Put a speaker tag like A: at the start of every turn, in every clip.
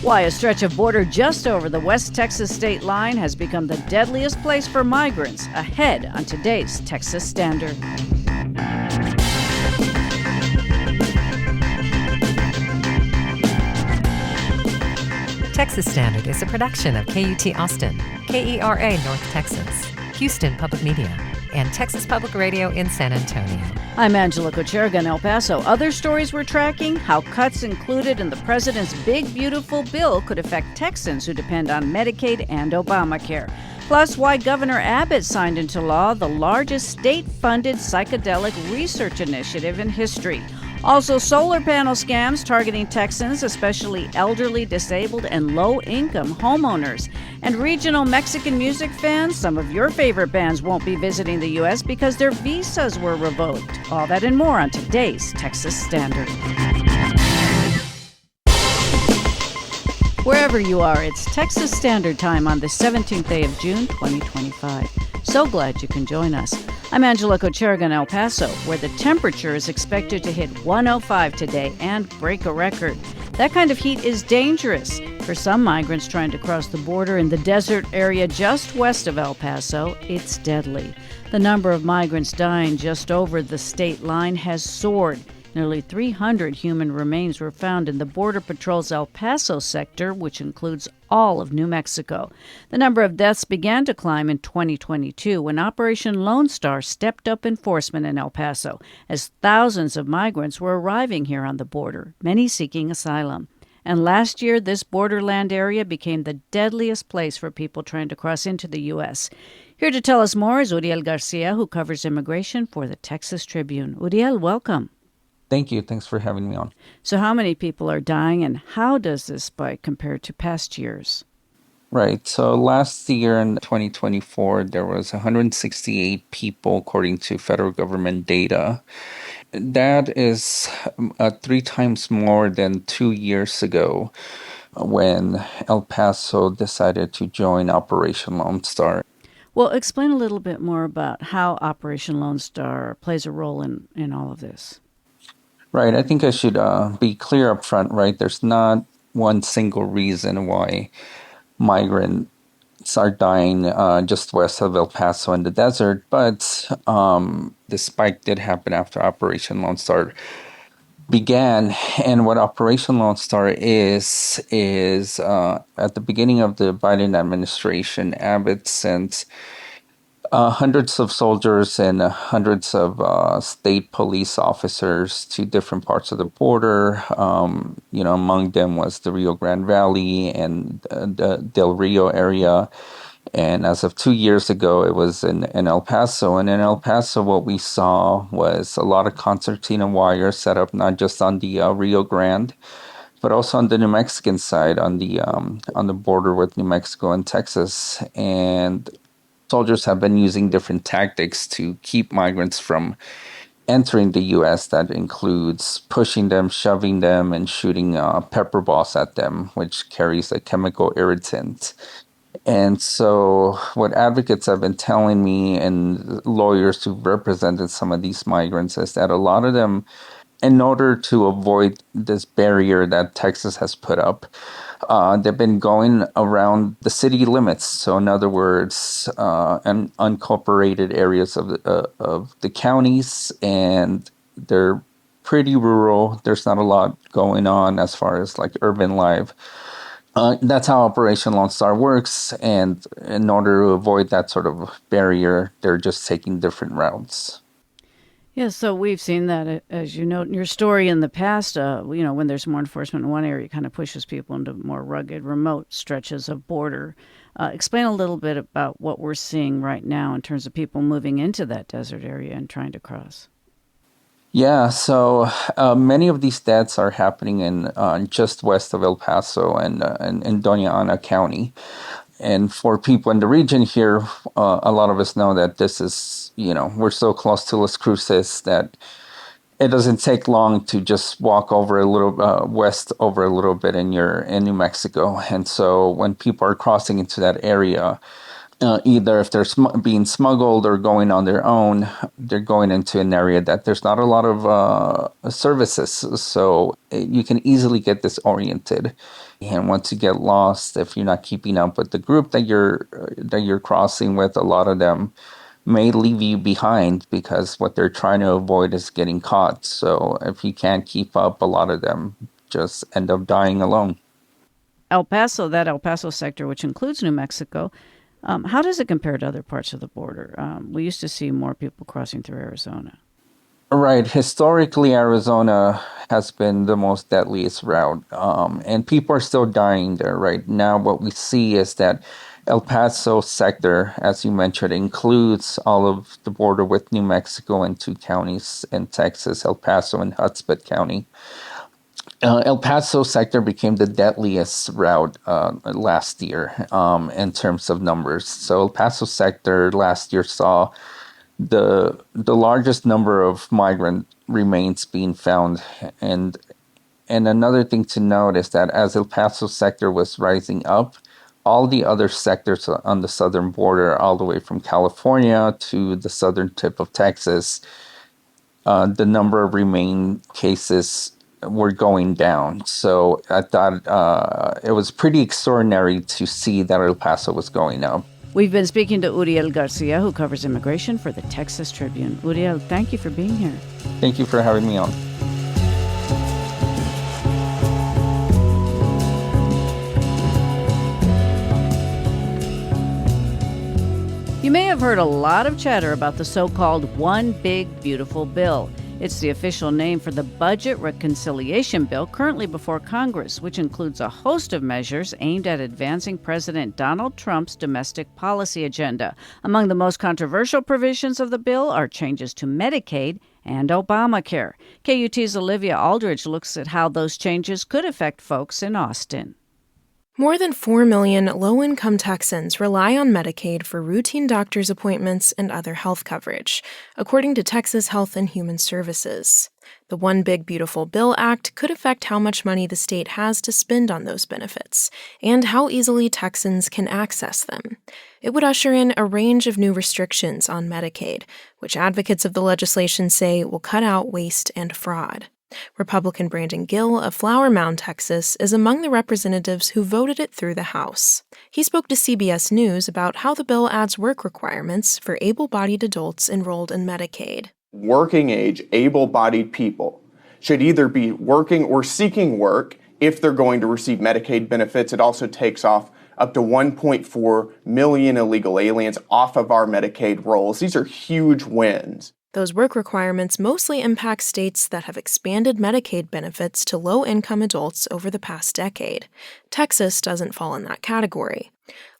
A: Why a stretch of border just over the West Texas state line has become the deadliest place for migrants, ahead on today's Texas Standard.
B: Texas Standard is a production of KUT Austin, KERA North Texas, Houston Public Media, and Texas Public Radio in San Antonio.
A: I'm Angela Cocherga in El Paso. Other stories we're tracking: how cuts included in the president's big, beautiful bill could affect Texans who depend on Medicaid and Obamacare. Plus, why Governor Abbott signed into law the largest state-funded psychedelic research initiative in history. Also, solar panel scams targeting Texans, especially elderly, disabled, and low-income homeowners. And regional Mexican music fans, some of your favorite bands won't be visiting the U.S. because their visas were revoked. All that and more on today's Texas Standard. Wherever you are, it's Texas Standard Time on the 17th day of June, 2025. So glad you can join us. I'm Angela Cocherga in El Paso, where the temperature is expected to hit 105 today and break a record. That kind of heat is dangerous. For some migrants trying to cross the border in the desert area just west of El Paso, it's deadly. The number of migrants dying just over the state line has soared. Nearly 300 human remains were found in the Border Patrol's El Paso sector, which includes all of New Mexico. The number of deaths began to climb in 2022 when Operation Lone Star stepped up enforcement in El Paso, as thousands of migrants were arriving here on the border, many seeking asylum. And last year, this borderland area became the deadliest place for people trying to cross into the U.S. Here to tell us more is Uriel Garcia, who covers immigration for the Texas Tribune. Uriel, welcome.
C: Thank you. Thanks for having me on.
A: So how many people are dying, and how does this spike compare to past years?
C: Right. So last year in 2024, there was 168 people, according to federal government data. That is 3 times more than 2 years ago when El Paso decided to join Operation Lone Star.
A: Well, explain a little bit more about how Operation Lone Star plays a role in all of this.
C: Right. I think I should be clear up front, right? There's not one single reason why migrants are dying just west of El Paso in the desert, but the spike did happen after Operation Lone Star began. And what Operation Lone Star is at the beginning of the Biden administration, Abbott sent hundreds of soldiers and hundreds of state police officers to different parts of the border. Among them was the Rio Grande Valley and the Del Rio area. And as of 2 years ago, it was in El Paso. And in El Paso, what we saw was a lot of concertina wire set up not just on the Rio Grande, but also on the New Mexican side, on the border with New Mexico and Texas. And soldiers have been using different tactics to keep migrants from entering the U.S. That includes pushing them, shoving them, and shooting pepper balls at them, which carries a chemical irritant. And so what advocates have been telling me and lawyers who represented some of these migrants is that a lot of them, in order to avoid this barrier that Texas has put up, they've been going around the city limits. So in other words, unincorporated areas of the counties, and they're pretty rural. There's not a lot going on as far as like urban life. That's how Operation Lone Star works. And in order to avoid that sort of barrier, they're just taking different routes.
A: Yeah, so we've seen that, as you note in your story in the past, when there's more enforcement in one area, it kind of pushes people into more rugged, remote stretches of border. Explain a little bit about what we're seeing right now in terms of people moving into that desert area and trying to cross.
C: Yeah, so many of these deaths are happening in just west of El Paso and in Doña Ana County. And for people in the region here, a lot of us know that this is, we're so close to Las Cruces that it doesn't take long to just walk over a little west over a little bit and you're in New Mexico. And so when people are crossing into that area, either if they're being smuggled or going on their own, they're going into an area that there's not a lot of services. So you can easily get disoriented. And once you get lost, if you're not keeping up with the group that you're crossing with, a lot of them may leave you behind because what they're trying to avoid is getting caught. So if you can't keep up, a lot of them just end up dying alone.
A: El Paso sector, which includes New Mexico, how does it compare to other parts of the border? We used to see more people crossing through Arizona.
C: Right. Historically, Arizona has been the most deadliest route, and people are still dying there. Right now, what we see is that El Paso sector, as you mentioned, includes all of the border with New Mexico and two counties in Texas, El Paso and Hudspeth County. El Paso sector became the deadliest route last year in terms of numbers. So El Paso sector last year saw the largest number of migrant remains being found. And another thing to note is that as El Paso sector was rising up, all the other sectors on the southern border, all the way from California to the southern tip of Texas, the number of remain cases were going down. So I thought it was pretty extraordinary to see that El Paso was going up.
A: We've been speaking to Uriel Garcia, who covers immigration for the Texas Tribune. Uriel, thank you for being here.
C: Thank you for having me on.
A: You may have heard a lot of chatter about the so-called One Big Beautiful Bill. It's the official name for the budget reconciliation bill currently before Congress, which includes a host of measures aimed at advancing President Donald Trump's domestic policy agenda. Among the most controversial provisions of the bill are changes to Medicaid and Obamacare. KUT's Olivia Aldridge looks at how those changes could affect folks in Austin.
D: More than 4 million low-income Texans rely on Medicaid for routine doctor's appointments and other health coverage, according to Texas Health and Human Services. The One Big Beautiful Bill Act could affect how much money the state has to spend on those benefits and how easily Texans can access them. It would usher in a range of new restrictions on Medicaid, which advocates of the legislation say will cut out waste and fraud. Republican Brandon Gill of Flower Mound, Texas, is among the representatives who voted it through the House. He spoke to CBS News about how the bill adds work requirements for able-bodied adults enrolled in Medicaid.
E: Working-age, able-bodied people should either be working or seeking work if they're going to receive Medicaid benefits. It also takes off up to 1.4 million illegal aliens off of our Medicaid rolls. These are huge wins.
D: Those work requirements mostly impact states that have expanded Medicaid benefits to low-income adults over the past decade. Texas doesn't fall in that category.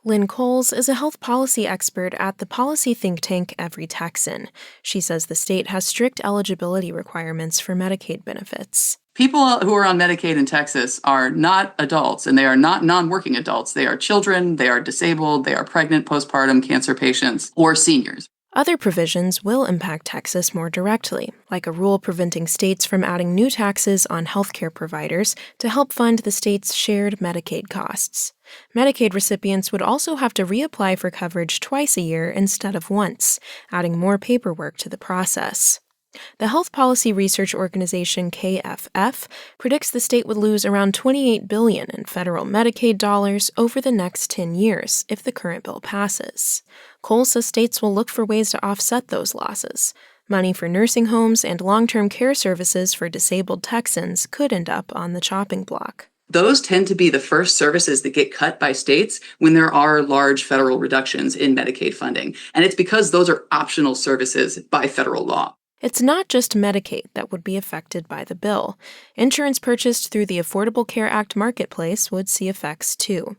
D: Lynn Coles is a health policy expert at the policy think tank Every Texan. She says the state has strict eligibility requirements for Medicaid benefits.
F: People who are on Medicaid in Texas are not adults, and they are not non-working adults. They are children, they are disabled, they are pregnant, postpartum, cancer patients, or seniors.
D: Other provisions will impact Texas more directly, like a rule preventing states from adding new taxes on healthcare providers to help fund the state's shared Medicaid costs. Medicaid recipients would also have to reapply for coverage twice a year instead of once, adding more paperwork to the process. The health policy research organization KFF predicts the state would lose around $28 billion in federal Medicaid dollars over the next 10 years if the current bill passes. Cole says states will look for ways to offset those losses. Money for nursing homes and long-term care services for disabled Texans could end up on the chopping block.
F: Those tend to be the first services that get cut by states when there are large federal reductions in Medicaid funding. And it's because those are optional services by federal law.
D: It's not just Medicaid that would be affected by the bill. Insurance purchased through the Affordable Care Act marketplace would see effects too.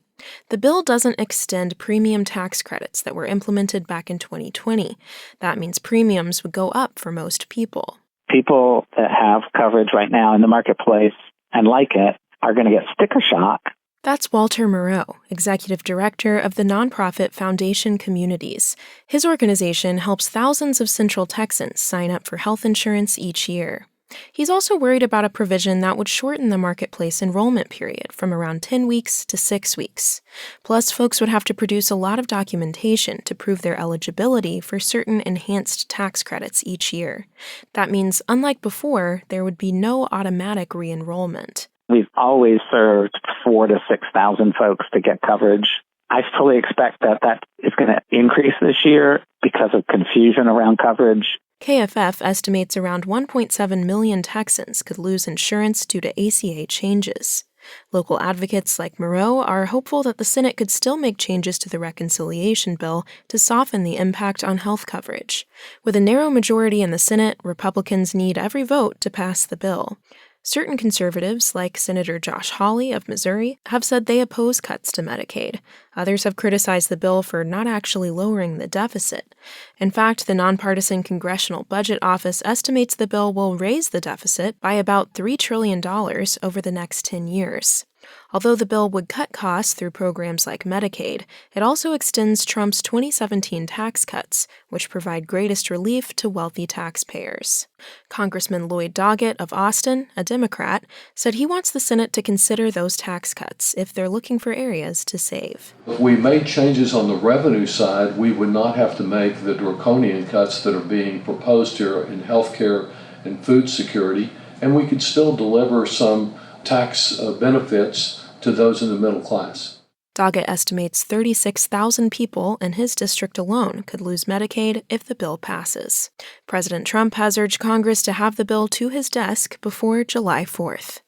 D: The bill doesn't extend premium tax credits that were implemented back in 2020. That means premiums would go up for most people.
G: People that have coverage right now in the marketplace and like it are going to get sticker shock.
D: That's Walter Moreau, executive director of the nonprofit Foundation Communities. His organization helps thousands of Central Texans sign up for health insurance each year. He's also worried about a provision that would shorten the marketplace enrollment period from around 10 weeks to 6 weeks. Plus, folks would have to produce a lot of documentation to prove their eligibility for certain enhanced tax credits each year. That means, unlike before, there would be no automatic re-enrollment.
G: We've always served 4,000 to 6,000 folks to get coverage. I fully expect that is going to increase this year because of confusion around coverage.
D: KFF estimates around 1.7 million Texans could lose insurance due to ACA changes. Local advocates like Moreau are hopeful that the Senate could still make changes to the reconciliation bill to soften the impact on health coverage. With a narrow majority in the Senate, Republicans need every vote to pass the bill. Certain conservatives, like Senator Josh Hawley of Missouri, have said they oppose cuts to Medicaid. Others have criticized the bill for not actually lowering the deficit. In fact, the nonpartisan Congressional Budget Office estimates the bill will raise the deficit by about $3 trillion over the next 10 years. Although the bill would cut costs through programs like Medicaid, it also extends Trump's 2017 tax cuts, which provide greatest relief to wealthy taxpayers. Congressman Lloyd Doggett of Austin, a Democrat, said he wants the Senate to consider those tax cuts if they're looking for areas to save.
H: If we made changes on the revenue side, we would not have to make the draconian cuts that are being proposed here in healthcare and food security, and we could still deliver some tax benefits to those in the middle class.
D: Doggett estimates 36,000 people in his district alone could lose Medicaid if the bill passes. President Trump has urged Congress to have the bill to his desk before July 4th.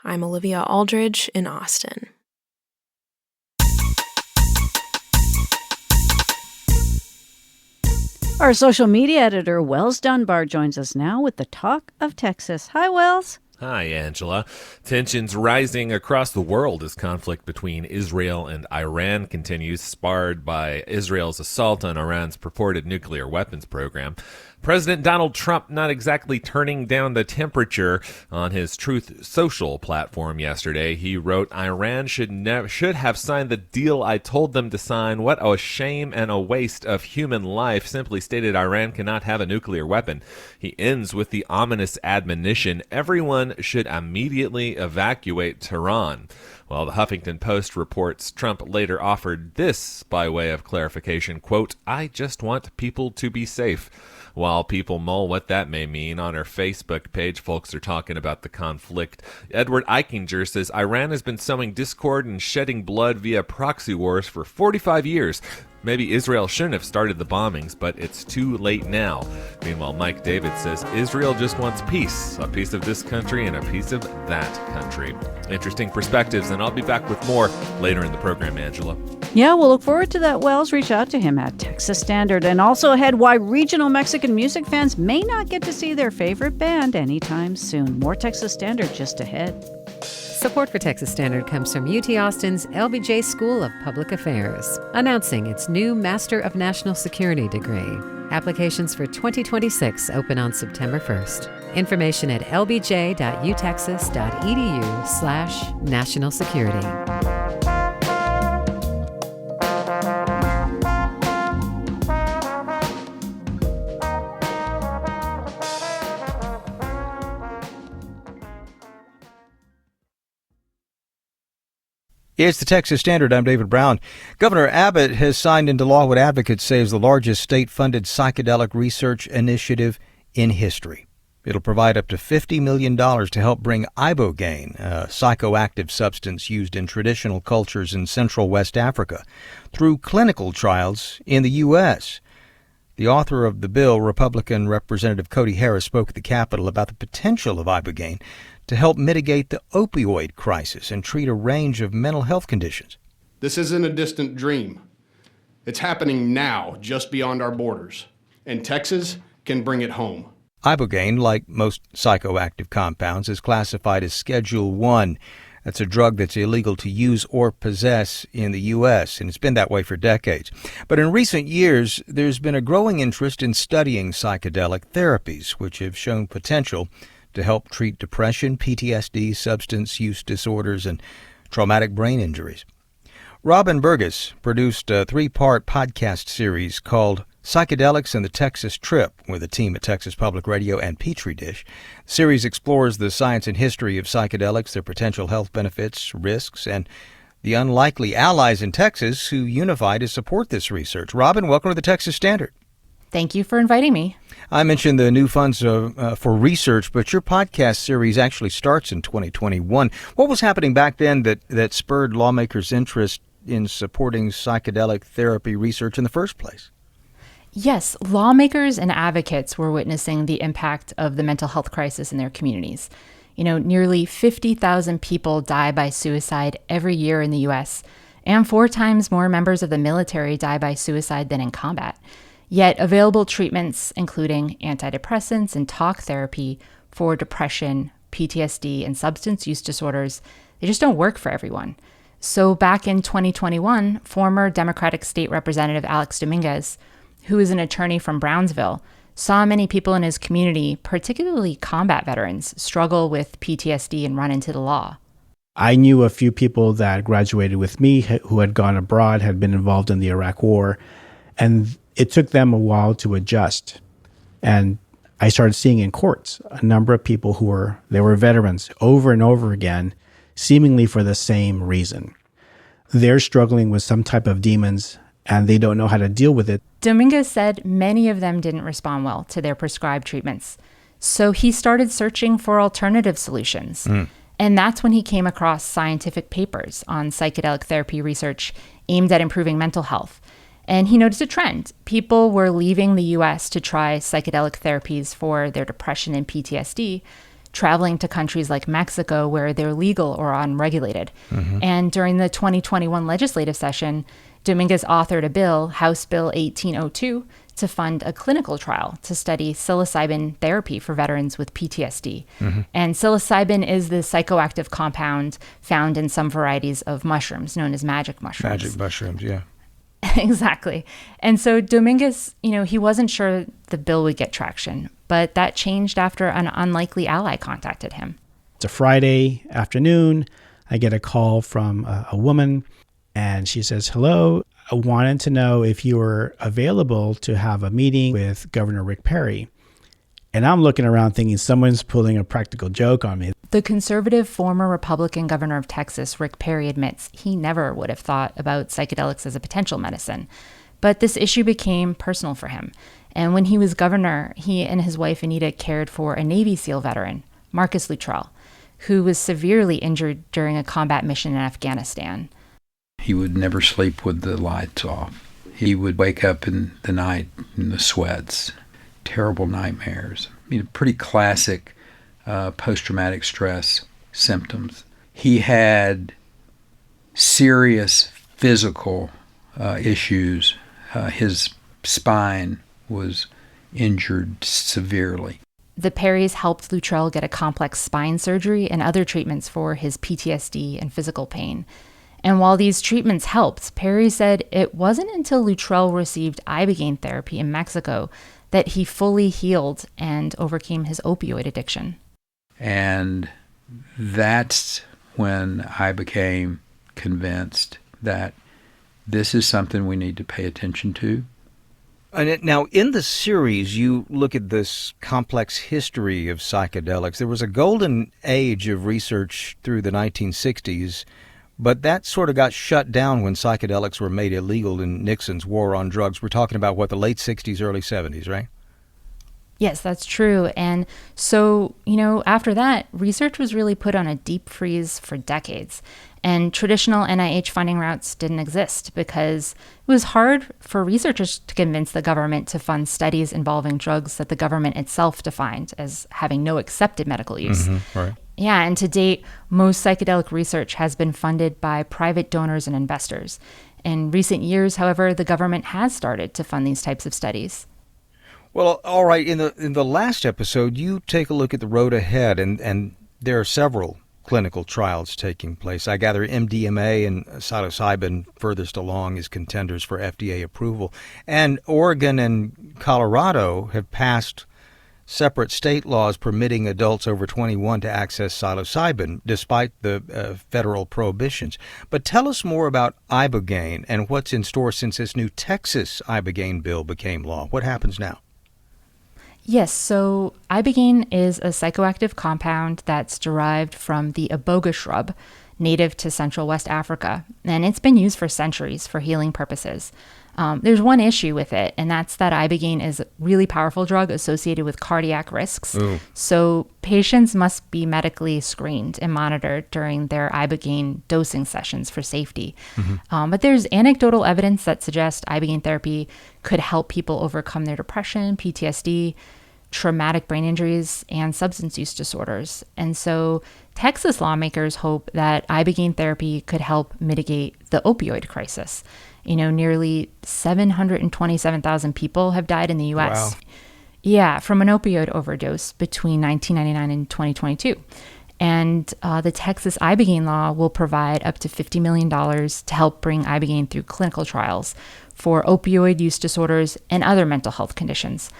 D: I'm Olivia Aldridge in Austin.
A: Our social media editor, Wells Dunbar, joins us now with the talk of Texas. Hi, Wells.
I: Hi, Angela. Tensions rising across the world as conflict between Israel and Iran continues, sparred by Israel's assault on Iran's purported nuclear weapons program. President Donald Trump not exactly turning down the temperature on his Truth Social platform yesterday. He wrote, "Iran should have signed the deal I told them to sign. What a shame and a waste of human life." Simply stated, Iran cannot have a nuclear weapon. He ends with the ominous admonition, everyone should immediately evacuate Tehran. Well, the Huffington Post reports Trump later offered this by way of clarification, quote, "I just want people to be safe." While people mull what that may mean, on her Facebook page, folks are talking about the conflict. Edward Eichinger says Iran has been sowing discord and shedding blood via proxy wars for 45 years. Maybe Israel shouldn't have started the bombings, but it's too late now. Meanwhile, Mike David says Israel just wants peace, a piece of this country and a piece of that country. Interesting perspectives, and I'll be back with more later in the program, Angela.
A: Yeah, we'll look forward to that, Wells. Reach out to him at Texas Standard. And also ahead, why regional Mexican music fans may not get to see their favorite band anytime soon. More Texas Standard just ahead.
B: Support for Texas Standard comes from UT Austin's LBJ School of Public Affairs, announcing its new Master of National Security degree. Applications for 2026 open on September 1st. Information at lbj.utexas.edu/national security.
J: It's the Texas Standard. I'm David Brown. Governor Abbott has signed into law what advocates say is the largest state-funded psychedelic research initiative in history. It'll provide up to $50 million to help bring ibogaine, a psychoactive substance used in traditional cultures in Central West Africa, through clinical trials in the U.S. The author of the bill, Republican Representative Cody Harris, spoke at the Capitol about the potential of ibogaine to help mitigate the opioid crisis and treat a range of mental health conditions.
K: This isn't a distant dream. It's happening now, just beyond our borders, and Texas can bring it home.
J: Ibogaine, like most psychoactive compounds, is classified as Schedule 1. That's a drug that's illegal to use or possess in the U.S., and it's been that way for decades. But in recent years, there's been a growing interest in studying psychedelic therapies, which have shown potential to help treat depression, PTSD, substance use disorders, and traumatic brain injuries. Robin Burgess produced a 3-part podcast series called Psychedelics and the Texas Trip with a team at Texas Public Radio and Petri Dish. The series explores the science and history of psychedelics, their potential health benefits, risks, and the unlikely allies in Texas who unify to support this research. Robin, welcome to the Texas Standard.
L: Thank you for inviting me.
J: I mentioned the new funds for research, but your podcast series actually starts in 2021. What was happening back then that spurred lawmakers' interest in supporting psychedelic therapy research in the first place?
L: Yes, lawmakers and advocates were witnessing the impact of the mental health crisis in their communities. Nearly 50,000 people die by suicide every year in the U.S., and 4 times more members of the military die by suicide than in combat. Yet available treatments, including antidepressants and talk therapy for depression, PTSD, and substance use disorders, they just don't work for everyone. So back in 2021, former Democratic State Representative Alex Dominguez, who is an attorney from Brownsville, saw many people in his community, particularly combat veterans, struggle with PTSD and run into the law.
M: I knew a few people that graduated with me who had gone abroad, had been involved in the Iraq War, and it took them a while to adjust. And I started seeing in courts a number of people who were veterans over and over again, seemingly for the same reason. They're struggling with some type of demons and they don't know how to deal with it.
L: Dominguez said many of them didn't respond well to their prescribed treatments. So he started searching for alternative solutions. And that's when he came across scientific papers on psychedelic therapy research aimed at improving mental health. And he noticed a trend. People were leaving the U.S. to try psychedelic therapies for their depression and PTSD, traveling to countries like Mexico where they're legal or unregulated. And during the 2021 legislative session, Dominguez authored a bill, House Bill 1802, to fund a clinical trial to study psilocybin therapy for veterans with PTSD. And psilocybin is the psychoactive compound found in some varieties of mushrooms known as magic mushrooms.
J: Magic mushrooms, yeah.
L: Exactly. And so Dominguez, he wasn't sure the bill would get traction, but that changed after an unlikely ally contacted him.
M: It's a Friday afternoon. I get a call from a woman, and she says, "Hello, I wanted to know if you were available to have a meeting with Governor Rick Perry." And I'm looking around thinking someone's pulling a practical joke on me.
L: The conservative former Republican governor of Texas, Rick Perry, admits he never would have thought about psychedelics as a potential medicine. But this issue became personal for him. And when he was governor, he and his wife Anita cared for a Navy SEAL veteran, Marcus Luttrell, who was severely injured during a combat mission in Afghanistan.
N: He would never sleep with the lights off. He would wake up in the night in the sweats, terrible nightmares. Pretty classic post-traumatic stress symptoms. He had serious physical issues. His spine was injured severely.
L: The Perrys helped Luttrell get a complex spine surgery and other treatments for his PTSD and physical pain. And while these treatments helped, Perry said it wasn't until Luttrell received ibogaine therapy in Mexico that he fully healed and overcame his opioid addiction.
N: And that's when I became convinced that this is something we need to pay attention to.
J: And now, in the series, you look at this complex history of psychedelics. There was a golden age of research through the 1960s, but that sort of got shut down when psychedelics were made illegal in Nixon's war on drugs. We're talking about, the late 60s, early 70s, right?
L: Yes, that's true. And so, after that, research was really put on a deep freeze for decades. And traditional NIH funding routes didn't exist because it was hard for researchers to convince the government to fund studies involving drugs that the government itself defined as having no accepted medical use.
J: Right.
L: Yeah, and to date, most psychedelic research has been funded by private donors and investors. In recent years, however, the government has started to fund these types of studies.
J: Well, all right. In the last episode, you take a look at the road ahead, and there are several clinical trials taking place. I gather MDMA and psilocybin furthest along as contenders for FDA approval. And Oregon and Colorado have passed separate state laws permitting adults over 21 to access psilocybin, despite the federal prohibitions. But tell us more about ibogaine and what's in store since this new Texas ibogaine bill became law. What happens now?
L: Yes, so ibogaine is a psychoactive compound that's derived from the iboga shrub, native to Central West Africa, and it's been used for centuries for healing purposes. There's one issue with it, and that's that ibogaine is a really powerful drug associated with cardiac risks.
J: Ooh.
L: So patients must be medically screened and monitored during their ibogaine dosing sessions for safety. But there's anecdotal evidence that suggests ibogaine therapy could help people overcome their depression, PTSD, traumatic brain injuries, and substance use disorders. And so Texas lawmakers hope that ibogaine therapy could help mitigate the opioid crisis. Nearly 727,000 people have died in the U.S.
J: Wow.
L: Yeah, from an opioid overdose between 1999 and 2022. And the Texas ibogaine law will provide up to $50 million to help bring ibogaine through clinical trials for opioid use disorders and other mental health conditions.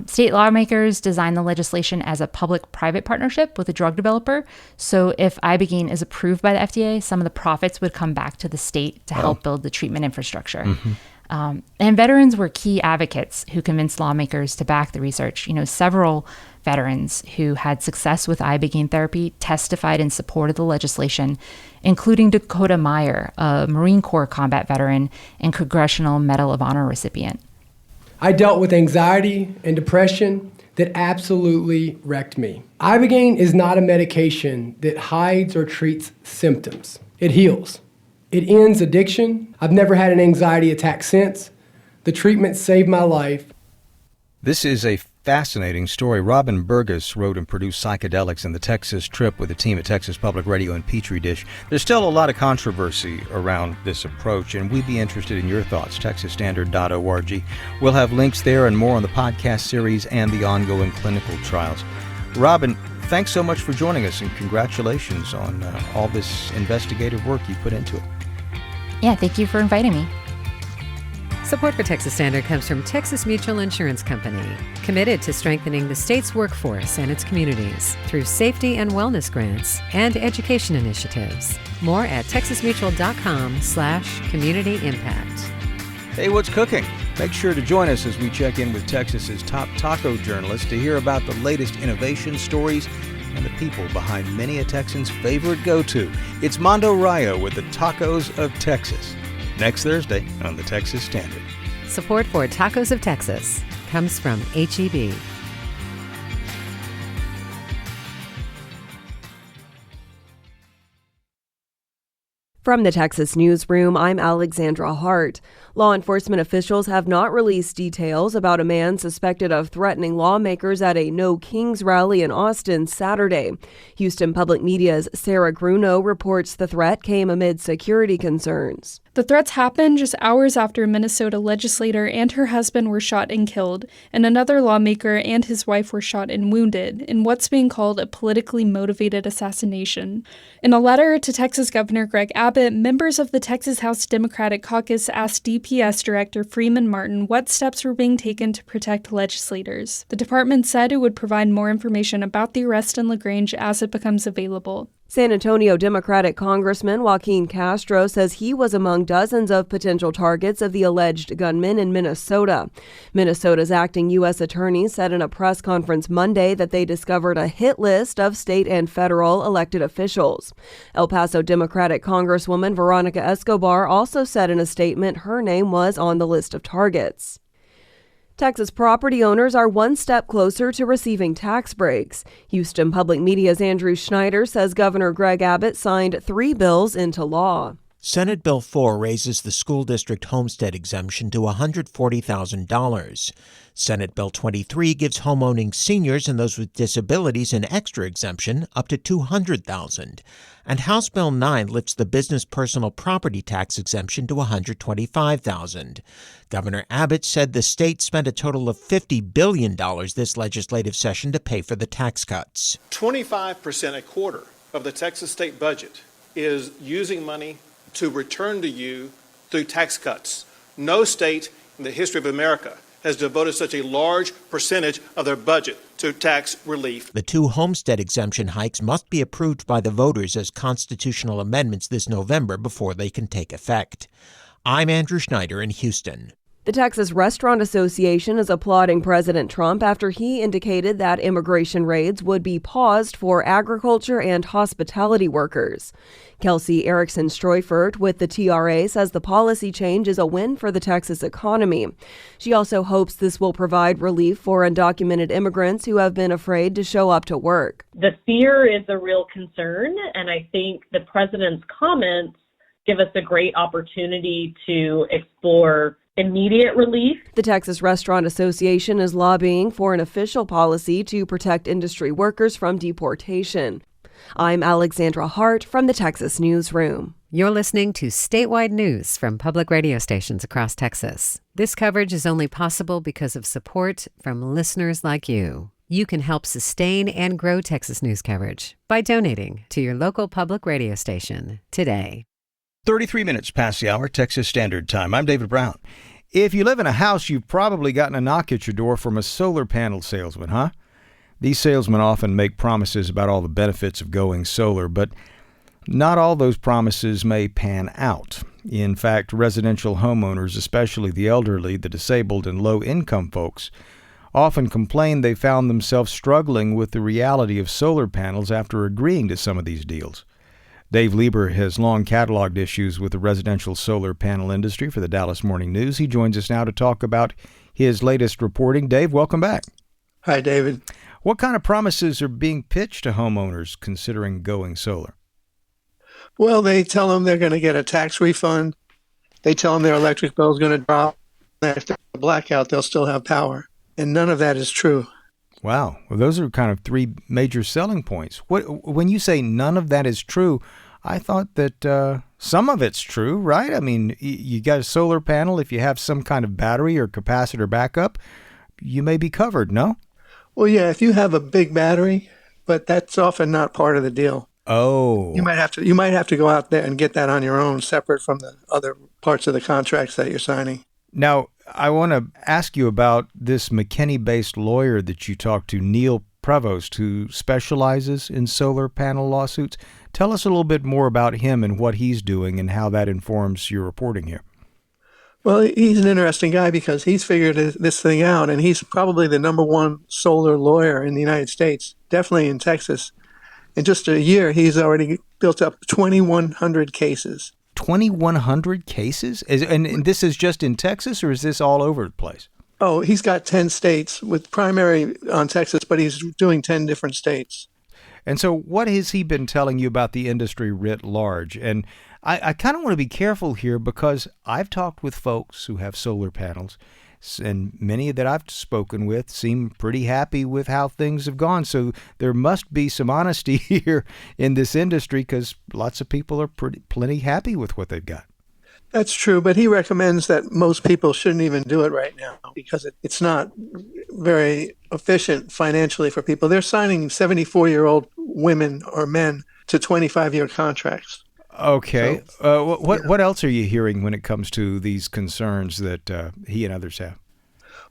L: State lawmakers designed the legislation as a public-private partnership with a drug developer. So if ibogaine is approved by the FDA, some of the profits would come back to the state to help build the treatment infrastructure. And veterans were key advocates who convinced lawmakers to back the research. Several veterans who had success with ibogaine therapy testified in support of the legislation, including Dakota Meyer, a Marine Corps combat veteran and Congressional Medal of Honor recipient.
O: I dealt with anxiety and depression that absolutely wrecked me. Ibogaine is not a medication that hides or treats symptoms. It heals. It ends addiction. I've never had an anxiety attack since. The treatment saved my life.
J: This is a fascinating story. Robin Burgess wrote and produced Psychedelics and the Texas Trip with a team at Texas Public Radio and Petri Dish. There's still a lot of controversy around this approach, and we'd be interested in your thoughts. TexasStandard.org. We'll have links there and more on the podcast series and the ongoing clinical trials. Robin, thanks so much for joining us, and congratulations on all this investigative work you put into it.
L: Yeah, thank you for inviting me.
B: Support for Texas Standard comes from Texas Mutual Insurance Company, committed to strengthening the state's workforce and its communities through safety and wellness grants and education initiatives. More at texasmutual.com/community impact.
J: Hey, what's cooking? Make sure to join us as we check in with Texas's top taco journalists to hear about the latest innovation stories and the people behind many a Texan's favorite go-to. It's Mondo Rayo with the Tacos of Texas. Next Thursday on the Texas Standard.
B: Support for Tacos of Texas comes from HEB.
P: From the Texas Newsroom, I'm Alexandra Hart. Law enforcement officials have not released details about a man suspected of threatening lawmakers at a No Kings rally in Austin Saturday. Houston Public Media's Sarah Gruno reports the threat came amid security concerns.
Q: The threats happened just hours after a Minnesota legislator and her husband were shot and killed, and another lawmaker and his wife were shot and wounded in what's being called a politically motivated assassination. In a letter to Texas Governor Greg Abbott, members of the Texas House Democratic Caucus asked DPS Director Freeman Martin what steps were being taken to protect legislators. The department said it would provide more information about the arrest in LaGrange as it becomes available.
P: San Antonio Democratic Congressman Joaquin Castro says he was among dozens of potential targets of the alleged gunman in Minnesota. Minnesota's acting U.S. attorney said in a press conference Monday that they discovered a hit list of state and federal elected officials. El Paso Democratic Congresswoman Veronica Escobar also said in a statement her name was on the list of targets. Texas property owners are one step closer to receiving tax breaks. Houston Public Media's Andrew Schneider says Governor Greg Abbott signed 3 bills into law.
R: Senate Bill 4 raises the school district homestead exemption to $140,000. Senate Bill 23 gives homeowning seniors and those with disabilities an extra exemption up to $200,000. And House Bill 9 lifts the business personal property tax exemption to $125,000. Governor Abbott said the state spent a total of $50 billion this legislative session to pay for the tax cuts.
S: 25%, a quarter of the Texas state budget, is using money to return to you through tax cuts. No state in the history of America has devoted such a large percentage of their budget to tax relief.
R: The 2 homestead exemption hikes must be approved by the voters as constitutional amendments this November before they can take effect. I'm Andrew Schneider in Houston.
P: The Texas Restaurant Association is applauding President Trump after he indicated that immigration raids would be paused for agriculture and hospitality workers. Kelsey Erickson-Streufert with the TRA says the policy change is a win for the Texas economy. She also hopes this will provide relief for undocumented immigrants who have been afraid to show up to work.
T: The fear is a real concern, and I think the president's comments give us a great opportunity to explore immediate relief.
P: The Texas Restaurant Association is lobbying for an official policy to protect industry workers from deportation. I'm Alexandra Hart from the Texas Newsroom.
B: You're listening to statewide news from public radio stations across Texas. This coverage is only possible because of support from listeners like you. You can help sustain and grow Texas news coverage by donating to your local public radio station today.
J: 33 minutes past the hour, Texas Standard Time. I'm David Brown. If you live in a house, you've probably gotten a knock at your door from a solar panel salesman, huh? These salesmen often make promises about all the benefits of going solar, but not all those promises may pan out. In fact, residential homeowners, especially the elderly, the disabled, and low-income folks, often complain they found themselves struggling with the reality of solar panels after agreeing to some of these deals. Dave Lieber has long cataloged issues with the residential solar panel industry for the Dallas Morning News. He joins us now to talk about his latest reporting. Dave, welcome back.
U: Hi, David.
J: What kind of promises are being pitched to homeowners considering going solar?
U: Well, they tell them they're going to get a tax refund. They tell them their electric bill is going to drop. If there's a blackout, they'll still have power. And none of that is true.
J: Wow. Well, those are kind of three major selling points. When you say none of that is true, I thought that some of it's true, right? I mean, you got a solar panel. If you have some kind of battery or capacitor backup, you may be covered, no?
U: Well, yeah, if you have a big battery, but that's often not part of the deal.
J: Oh.
U: You might have to go out there and get that on your own, separate from the other parts of the contracts that you're signing.
J: Now, I want to ask you about this McKinney-based lawyer that you talked to, Neil Prevost, who specializes in solar panel lawsuits. Tell us a little bit more about him and what he's doing and how that informs your reporting here.
U: Well, he's an interesting guy because he's figured this thing out, and he's probably the number one solar lawyer in the United States, definitely in Texas. In just a year, he's already built up 2,100 cases.
J: 2,100 cases? And this is just in Texas, or is this all over the place?
U: Oh, he's got 10 states with primary on Texas, but he's doing 10 different states.
J: And so what has he been telling you about the industry writ large? And I kind of want to be careful here because I've talked with folks who have solar panels, and many that I've spoken with seem pretty happy with how things have gone. So there must be some honesty here in this industry because lots of people are plenty happy with what they've got.
U: That's true, but he recommends that most people shouldn't even do it right now because it's not very efficient financially for people. They're signing 74-year-old women or men to 25-year contracts.
J: Okay. So, what else are you hearing when it comes to these concerns that he and others have?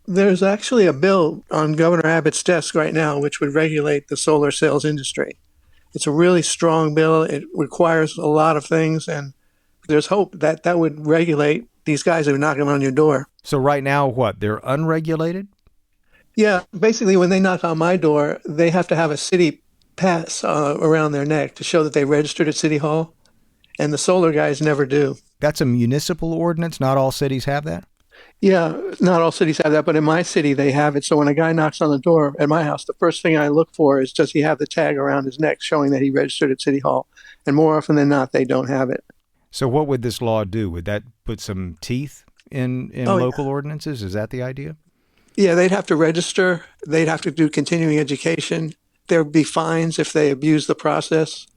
U: There's actually a bill on Governor Abbott's desk right now which would regulate the solar sales industry. It's a really strong bill. It requires a lot of things, and there's hope that that would regulate these guys who are knocking on your door.
J: So right now, what? They're unregulated?
U: Yeah. Basically, when they knock on my door, they have to have a city pass around their neck to show that they registered at City Hall. And the solar guys never do.
J: That's a municipal ordinance? Not all cities have that?
U: Yeah, not all cities have that, but in my city they have it. So when a guy knocks on the door at my house, the first thing I look for is, does he have the tag around his neck showing that he registered at City Hall? And more often than not, they don't have it.
J: So what would this law do? Would that put some teeth in local ordinances? Is that the idea?
U: Yeah, they'd have to register. They'd have to do continuing education. There would be fines if they abuse the process.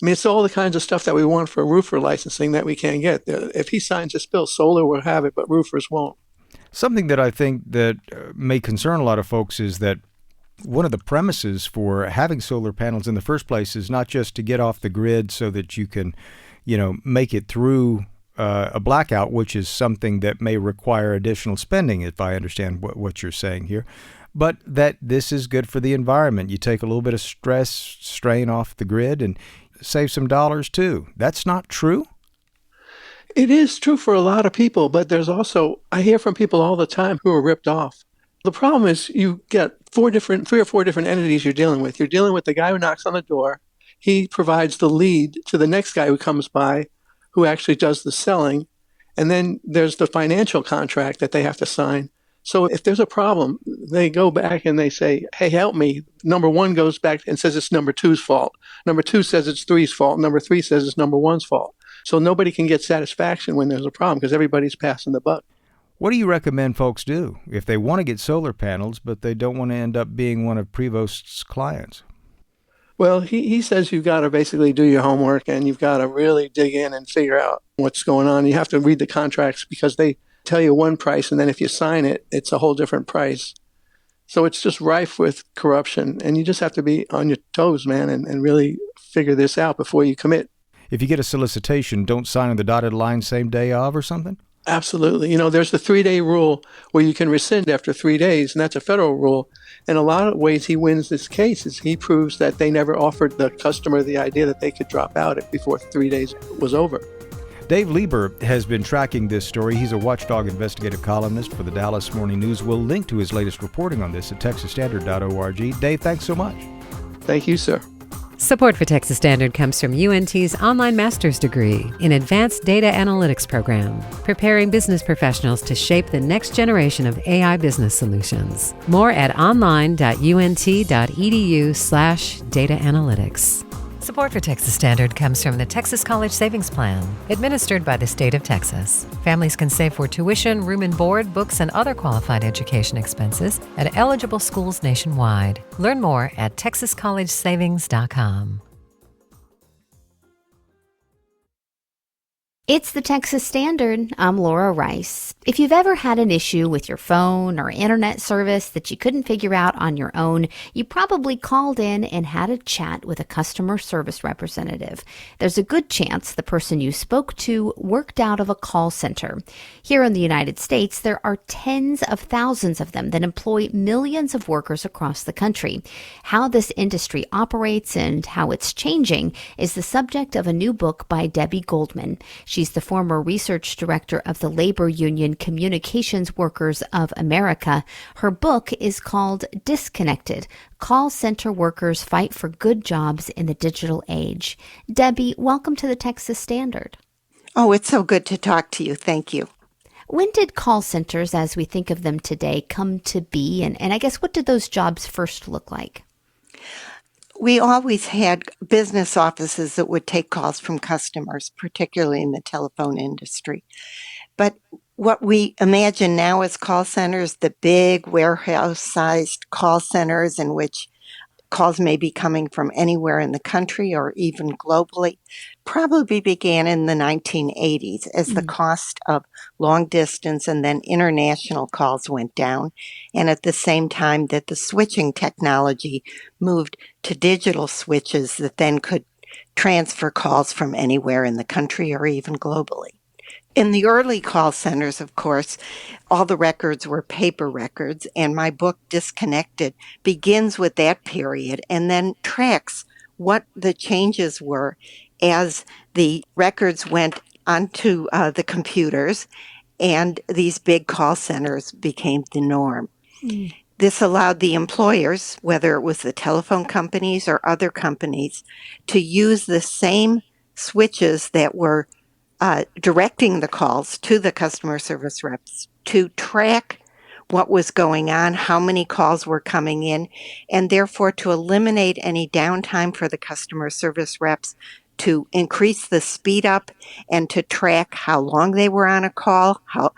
U: I mean, it's all the kinds of stuff that we want for roofer licensing that we can't get. If he signs this bill, solar will have it, but roofers won't.
J: Something that I think that may concern a lot of folks is that one of the premises for having solar panels in the first place is not just to get off the grid so that you can, make it through a blackout, which is something that may require additional spending, if I understand what you're saying here, but that this is good for the environment. You take a little bit of strain off the grid and save some dollars too. That's not true?
U: It is true for a lot of people, but there's also, I hear from people all the time who are ripped off. The problem is you get three or four different entities you're dealing with. You're dealing with the guy who knocks on the door. He provides the lead to the next guy who comes by, who actually does the selling. And then there's the financial contract that they have to sign. So if there's a problem, they go back and they say, hey, help me. Number one goes back and says it's number two's fault. Number two says it's three's fault. Number three says it's number one's fault. So nobody can get satisfaction when there's a problem because everybody's passing the buck.
J: What do you recommend folks do if they want to get solar panels, but they don't want to end up being one of Prevost's clients?
U: Well, he says you've got to basically do your homework and you've got to really dig in and figure out what's going on. You have to read the contracts because they tell you one price, and then if you sign it, it's a whole different price. So it's just rife with corruption, and you just have to be on your toes, man, and really figure this out before you commit.
J: If you get a solicitation, don't sign on the dotted line same day of or something?
U: Absolutely. You know, there's the 3-day rule where you can rescind after 3 days, and that's a federal rule. In a lot of ways, he wins this case is he proves that they never offered the customer the idea that they could drop out before 3 days was over.
J: Dave Lieber has been tracking this story. He's a watchdog investigative columnist for the Dallas Morning News. We'll link to his latest reporting on this at texasstandard.org. Dave, thanks so much.
U: Thank you, sir.
B: Support for Texas Standard comes from UNT's online master's degree in Advanced Data Analytics program, preparing business professionals to shape the next generation of AI business solutions. More at online.unt.edu/data analytics. Support for Texas Standard comes from the Texas College Savings Plan, administered by the state of Texas. Families can save for tuition, room and board, books, and other qualified education expenses at eligible schools nationwide. Learn more at texascollegesavings.com.
C: It's the Texas Standard. I'm Laura Rice. If you've ever had an issue with your phone or internet service that you couldn't figure out on your own, you probably called in and had a chat with a customer service representative. There's a good chance the person you spoke to worked out of a call center. Here in the United States, there are tens of thousands of them that employ millions of workers across the country. How this industry operates and how it's changing is the subject of a new book by Debbie Goldman. She's the former research director of the labor union Communications Workers of America. Her book is called Disconnected: Call Center Workers Fight for Good Jobs in the Digital Age. Debbie, welcome to the Texas Standard.
V: Oh, it's so good to talk to you. Thank you.
C: When did call centers, as we think of them today, come to be? And I guess, what did those jobs first look like?
V: We always had business offices that would take calls from customers, particularly in the telephone industry. But what we imagine now as call centers, the big warehouse-sized call centers in which calls may be coming from anywhere in the country or even globally, probably began in the 1980s as the cost of long distance and then international calls went down, and at the same time that the switching technology moved to digital switches that then could transfer calls from anywhere in the country or even globally. In the early call centers, of course, all the records were paper records, and my book, Disconnected, begins with that period and then tracks what the changes were as the records went onto the computers and these big call centers became the norm. This allowed the employers, whether it was the telephone companies or other companies, to use the same switches that were directing the calls to the customer service reps to track what was going on, how many calls were coming in, and therefore to eliminate any downtime for the customer service reps, to increase the speed up and to track how long they were on a call, how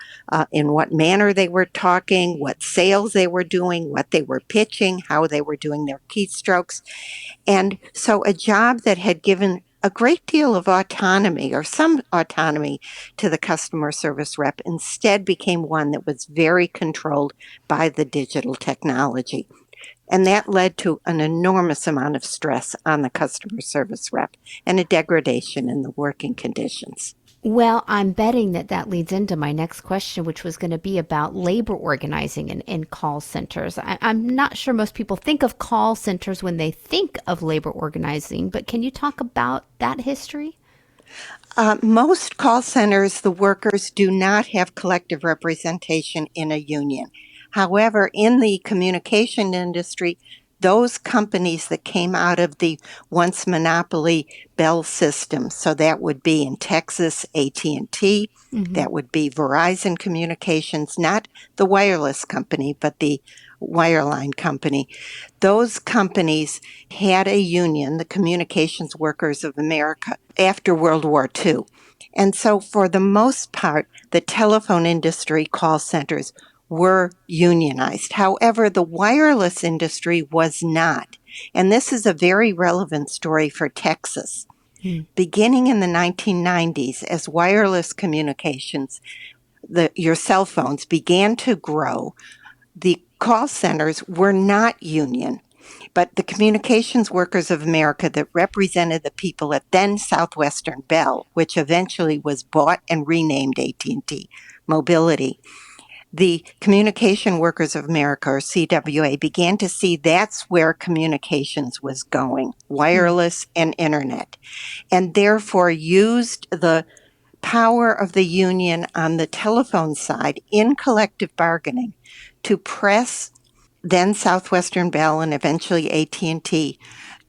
V: in what manner they were talking, what sales they were doing, what they were pitching, how they were doing their keystrokes. And so a job that had given a great deal of autonomy or some autonomy to the customer service rep instead became one that was very controlled by the digital technology. And that led to an enormous amount of stress on the customer service rep and a degradation in the working conditions.
C: Well, I'm betting that leads into my next question, which was going to be about labor organizing in call centers. I'm not sure most people think of call centers when they think of labor organizing, but can you talk about that history?
V: Most call centers, the workers do not have collective representation in a union. However, in the communication industry, those companies that came out of the once monopoly Bell system, so that would be in Texas, AT&T, that would be Verizon Communications, not the wireless company, but the wireline company. Those companies had a union, the Communications Workers of America, after World War II. And so for the most part, the telephone industry call centers were unionized. However, the wireless industry was not. And this is a very relevant story for Texas. Beginning in the 1990s, as wireless communications, your cell phones began to grow, the call centers were not union. But the Communications Workers of America that represented the people at then Southwestern Bell, which eventually was bought and renamed AT&T Mobility, the Communication Workers of America, or CWA, began to see that's where communications was going, wireless and internet, and therefore used the power of the union on the telephone side in collective bargaining to press then Southwestern Bell and eventually AT&T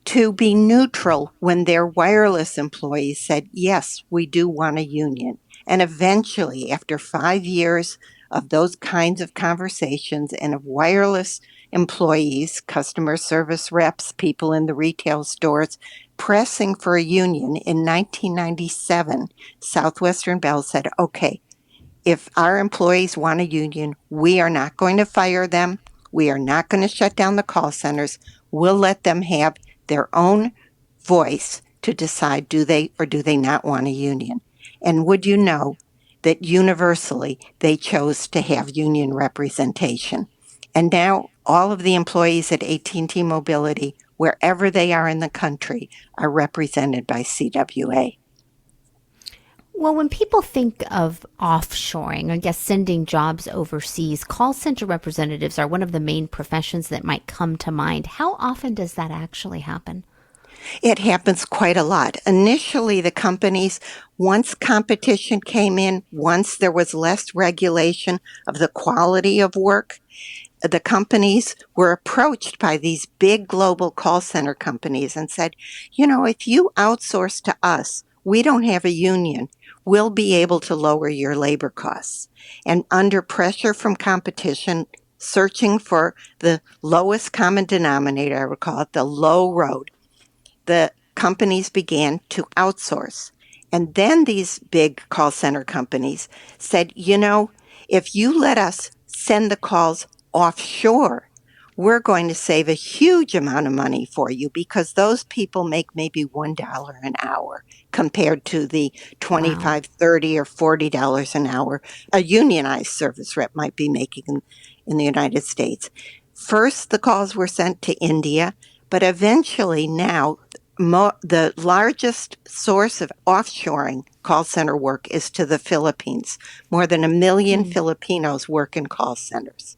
V: to be neutral when their wireless employees said, yes, we do want a union. And eventually, after 5 years of those kinds of conversations and of wireless employees, customer service reps, people in the retail stores, pressing for a union, in 1997, Southwestern Bell said, okay, if our employees want a union, we are not going to fire them. We are not going to shut down the call centers. We'll let them have their own voice to decide do they or do they not want a union. And would you know that universally they chose to have union representation. And now all of the employees at AT&T Mobility, wherever they are in the country, are represented by CWA.
C: Well, when people think of offshoring, I guess sending jobs overseas, call center representatives are one of the main professions that might come to mind. How often does that actually happen?
V: It happens quite a lot. Initially, the companies, once competition came in, once there was less regulation of the quality of work, the companies were approached by these big global call center companies and said, you know, if you outsource to us, we don't have a union, we'll be able to lower your labor costs. And under pressure from competition, searching for the lowest common denominator, I would call it the low road, the companies began to outsource. And then these big call center companies said, you know, if you let us send the calls offshore, we're going to save a huge amount of money for you because those people make maybe $1 an hour compared to the $25, $30, or $40 an hour a unionized service rep might be making in the United States. First, the calls were sent to India, but eventually now the largest source of offshoring call center work is to the Philippines. More than 1 million Filipinos work in call centers.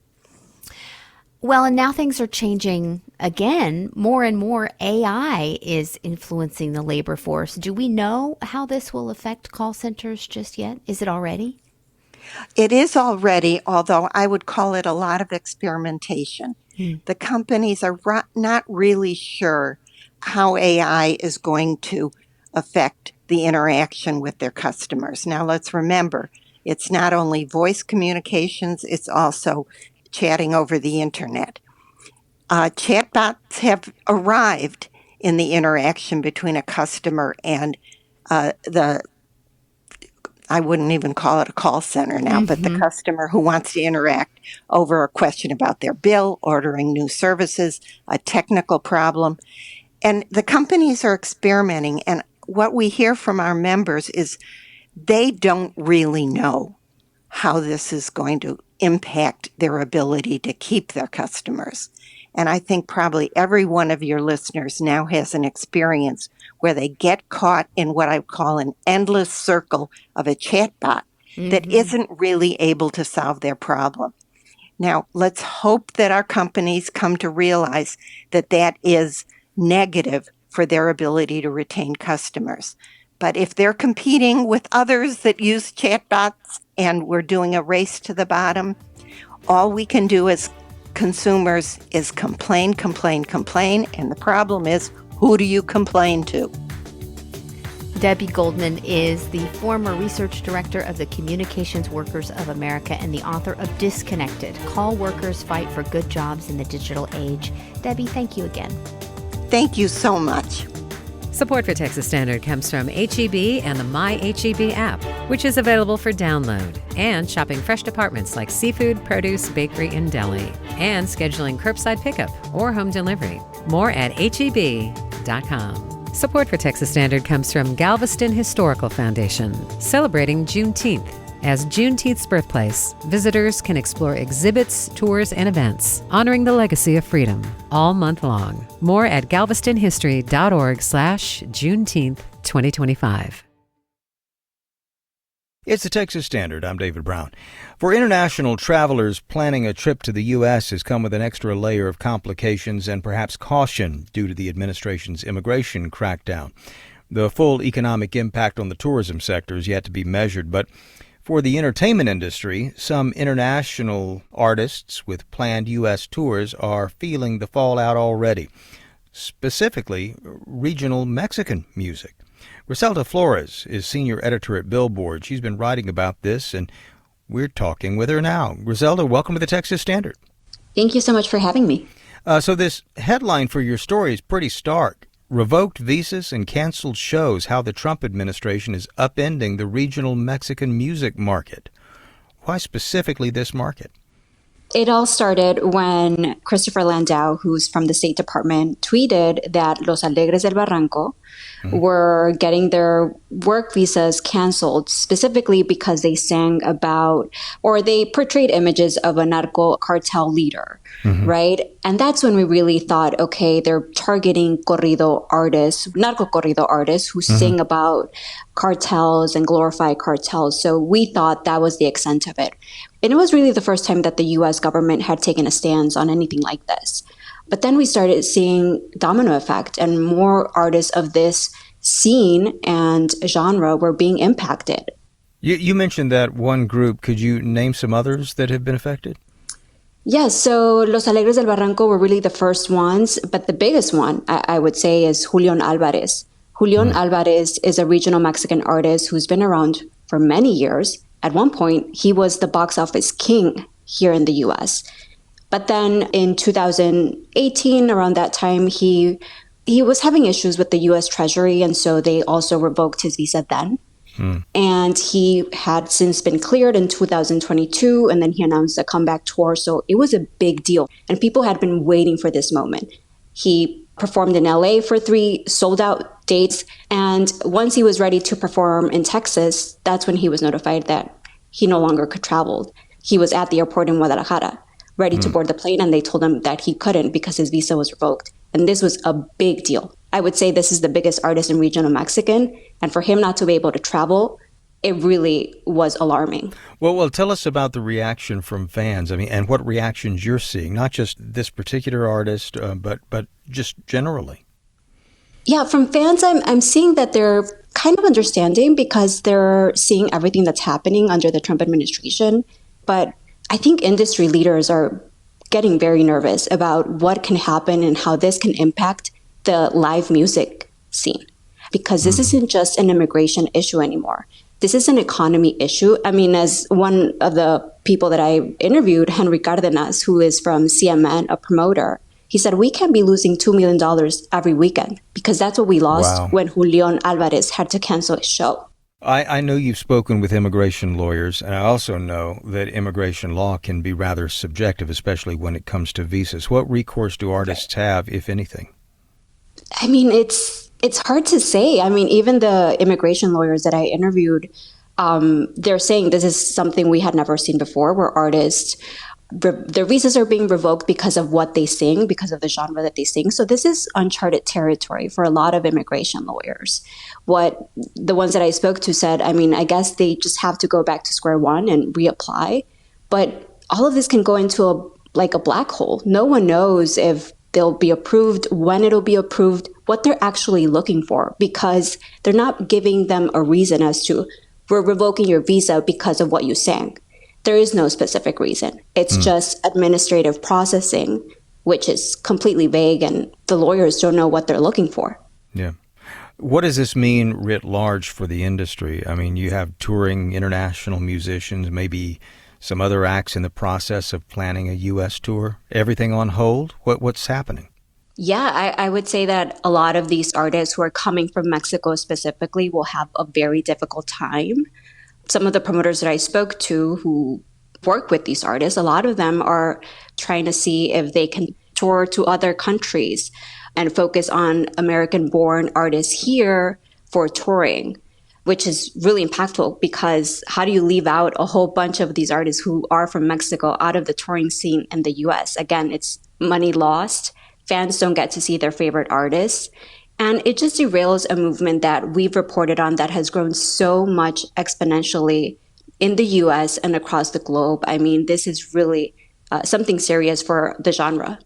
C: Well, and now things are changing again. More and more AI is influencing the labor force. Do we know how this will affect call centers just yet? Is it already?
V: It is already, although I would call it a lot of experimentation. The companies are not really sure how AI is going to affect the interaction with their customers. Now, let's remember, it's not only voice communications, it's also chatting over the internet. Chatbots have arrived in the interaction between a customer and I wouldn't even call it a call center now, but the customer who wants to interact over a question about their bill, ordering new services, a technical problem. And the companies are experimenting, and what we hear from our members is they don't really know how this is going to impact their ability to keep their customers. And I think probably every one of your listeners now has an experience where they get caught in what I call an endless circle of a chatbot that isn't really able to solve their problem. Now, let's hope that our companies come to realize that that is negative for their ability to retain customers. But if they're competing with others that use chatbots and we're doing a race to the bottom, all we can do as consumers is complain. And the problem is, who do you complain to?
C: Debbie Goldman is the former research director of the Communications Workers of America and the author of Disconnected: Call Workers Fight for Good Jobs in the Digital Age. Debbie, thank you again.
V: Thank you so much.
B: Support for Texas Standard comes from HEB and the My HEB app, which is available for download, and shopping fresh departments like seafood, produce, bakery, and deli, and scheduling curbside pickup or home delivery. More at heb.com. Support for Texas Standard comes from Galveston Historical Foundation, celebrating Juneteenth. As Juneteenth's birthplace, visitors can explore exhibits, tours, and events honoring the legacy of freedom all month long. More at galvestonhistory.org/Juneteenth 2025.
J: It's the Texas Standard. I'm David Brown. For international travelers, planning a trip to the U.S. has come with an extra layer of complications and perhaps caution due to the administration's immigration crackdown. The full economic impact on the tourism sector is yet to be measured, but for the entertainment industry, some international artists with planned U.S. tours are feeling the fallout already, specifically regional Mexican music. Griselda Flores is senior editor at Billboard. She's been writing about this, and we're talking with her now. Griselda, welcome to the Texas Standard.
E: Thank you so much for having me.
J: So this headline for your story is pretty stark. Revoked visas and canceled shows, how the Trump administration is upending the regional Mexican music market. Why specifically this market?
E: It all started when Christopher Landau, who's from the State Department, tweeted that Los Alegres del Barranco were getting their work visas canceled, specifically because they sang about, or they portrayed images of a narco cartel leader, right? And that's when we really thought, okay, they're targeting corrido artists, narco corrido artists who sing about cartels and glorify cartels. So we thought that was the extent of it. And it was really the first time that the U.S. government had taken a stance on anything like this. But then we started seeing domino effect, and more artists of this scene and genre were being impacted.
J: You mentioned that one group. Could you name some others that have been affected?
E: Yes, so Los Alegres del Barranco were really the first ones, but the biggest one, I would say, is Julian Alvarez. Julian Alvarez is a regional Mexican artist who's been around for many years. At one point, he was the box office king here in the U.S. But then in 2018, around that time, he was having issues with the U.S. Treasury, and so they also revoked his visa then. And he had since been cleared in 2022, and then he announced a comeback tour. So it was a big deal, and people had been waiting for this moment. He performed in LA for 3 sold-out dates, and once he was ready to perform in Texas, that's when he was notified that he no longer could travel. He was at the airport in Guadalajara, ready to board the plane, and they told him that he couldn't because his visa was revoked. And this was a big deal. I would say this is the biggest artist in regional Mexican, and for him not to be able to travel, it really was alarming.
J: Well, tell us about the reaction from fans. I mean, and what reactions you're seeing, not just this particular artist, but just generally.
E: Yeah, from fans, I'm seeing that they're kind of understanding because they're seeing everything that's happening under the Trump administration. But I think industry leaders are getting very nervous about what can happen and how this can impact the live music scene, because this isn't just an immigration issue anymore. This is an economy issue. I mean, as one of the people that I interviewed, Henry Cardenas, who is from CMN, a promoter, he said, we can be losing $2 million every weekend because that's what we lost when Julian Alvarez had to cancel his show.
J: I know you've spoken with immigration lawyers, and I also know that immigration law can be rather subjective, especially when it comes to visas. What recourse do artists have, if anything?
E: I mean, it's hard to say. I mean, even the immigration lawyers that I interviewed, they're saying this is something we had never seen before, where artists, their visas are being revoked because of what they sing, because of the genre that they sing. So this is uncharted territory for a lot of immigration lawyers. What the ones that I spoke to said, I mean, I guess they just have to go back to square one and reapply. But all of this can go into a black hole. No one knows if they'll be approved, when it'll be approved, what they're actually looking for, because they're not giving them a reason as to, we're revoking your visa because of what you sang. There is no specific reason. It's just administrative processing, which is completely vague, and the lawyers don't know what they're looking for.
J: Yeah. What does this mean writ large for the industry? I mean, you have touring international musicians, maybe some other acts in the process of planning a U.S. tour. Everything on hold? What's happening?
E: Yeah, I would say that a lot of these artists who are coming from Mexico specifically will have a very difficult time. Some of the promoters that I spoke to who work with these artists, a lot of them are trying to see if they can tour to other countries and focus on American-born artists here for touring, which is really impactful, because how do you leave out a whole bunch of these artists who are from Mexico out of the touring scene in the U.S.? Again, it's money lost. Fans don't get to see their favorite artists. And it just derails a movement that we've reported on that has grown so much exponentially in the U.S. and across the globe. I mean, this is really something serious for the genre.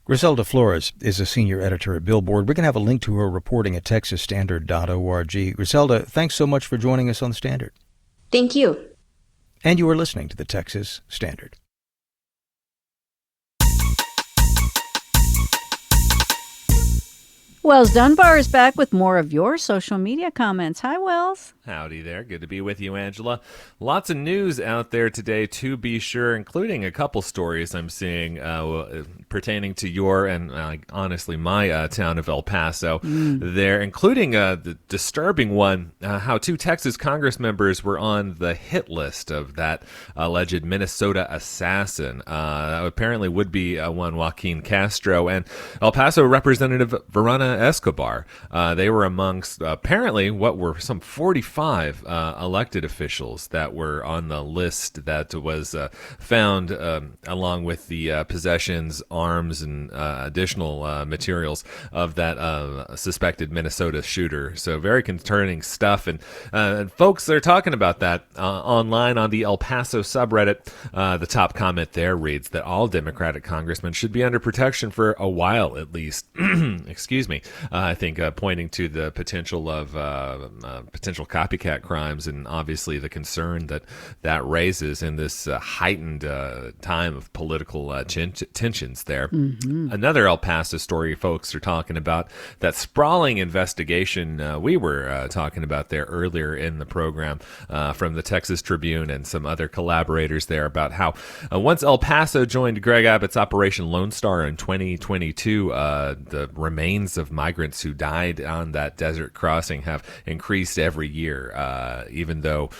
J: Griselda Flores is a senior editor at Billboard. We're going to have a link to her reporting at texasstandard.org. Griselda, thanks so much for joining us on The Standard.
E: Thank you.
J: And you are listening to the Texas Standard.
A: Wells Dunbar is back with more of your social media comments. Hi, Wells.
I: Howdy there. Good to be with you, Angela. Lots of news out there today, to be sure, including a couple stories I'm seeing pertaining to your and honestly my town of El Paso there, including the disturbing one, how 2 Texas Congress members were on the hit list of that alleged Minnesota assassin. Apparently would be one Joaquin Castro and El Paso Representative Verona Escobar. They were amongst apparently what were some 45 elected officials that were on the list that was found along with the possessions, arms, and additional materials of that suspected Minnesota shooter. So very concerning stuff. And folks, they're talking about that online on the El Paso subreddit. The top comment there reads that all Democratic congressmen should be under protection for a while at least. Excuse me. I think pointing to the potential of potential copycat crimes, and obviously the concern that raises in this heightened time of political tensions there. Another El Paso story folks are talking about, that sprawling investigation we were talking about there earlier in the program from the Texas Tribune and some other collaborators there, about how once El Paso joined Greg Abbott's Operation Lone Star in 2022, the remains of migrants who died on that desert crossing have increased every year, even though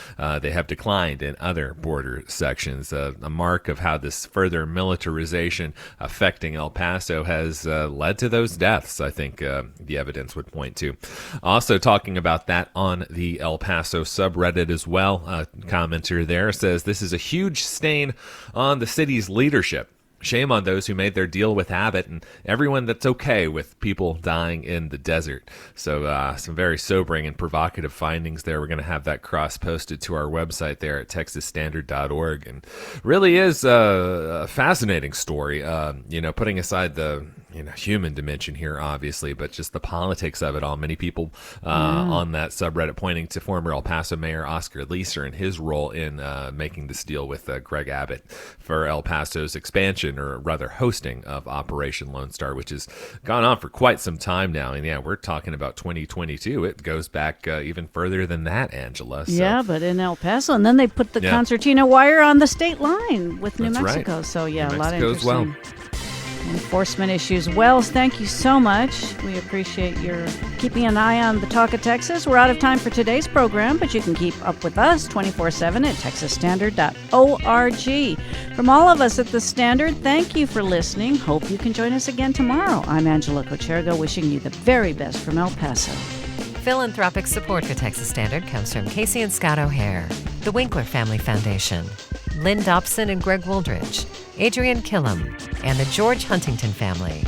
I: they have declined in other border sections. A mark of how this further militarization affecting El Paso has led to those deaths, I think the evidence would point to. Also talking about that on the El Paso subreddit as well, a commenter there says, "This is a huge stain on the city's leadership. Shame on those who made their deal with Abbott and everyone that's okay with people dying in the desert." So some very sobering and provocative findings there. We're going to have that cross-posted to our website there at texasstandard.org. And really is a fascinating story, putting aside the human dimension here, obviously, but just the politics of it all. Many people on that subreddit pointing to former El Paso Mayor Oscar Leeser and his role in making this deal with Greg Abbott for El Paso's expansion, or rather hosting, of Operation Lone Star, which has gone on for quite some time now. And yeah, we're talking about 2022. It goes back even further than that, Angela. So.
A: Yeah, but in El Paso. And then they put the concertina wire on the state line with New Mexico. Right. So yeah,
I: New
A: a lot of
I: interesting
A: enforcement issues. Wells, thank you so much. We appreciate your keeping an eye on the Talk of Texas. We're out of time for today's program, but you can keep up with us 24/7 at texasstandard.org. From all of us at The Standard, thank you for listening. Hope you can join us again tomorrow. I'm Angela Cochergo, wishing you the very best from El Paso.
B: Philanthropic support for Texas Standard comes from Casey and Scott O'Hare, the Winkler Family Foundation, Lynn Dobson and Greg Wooldridge, Adrian Killam, and the George Huntington family.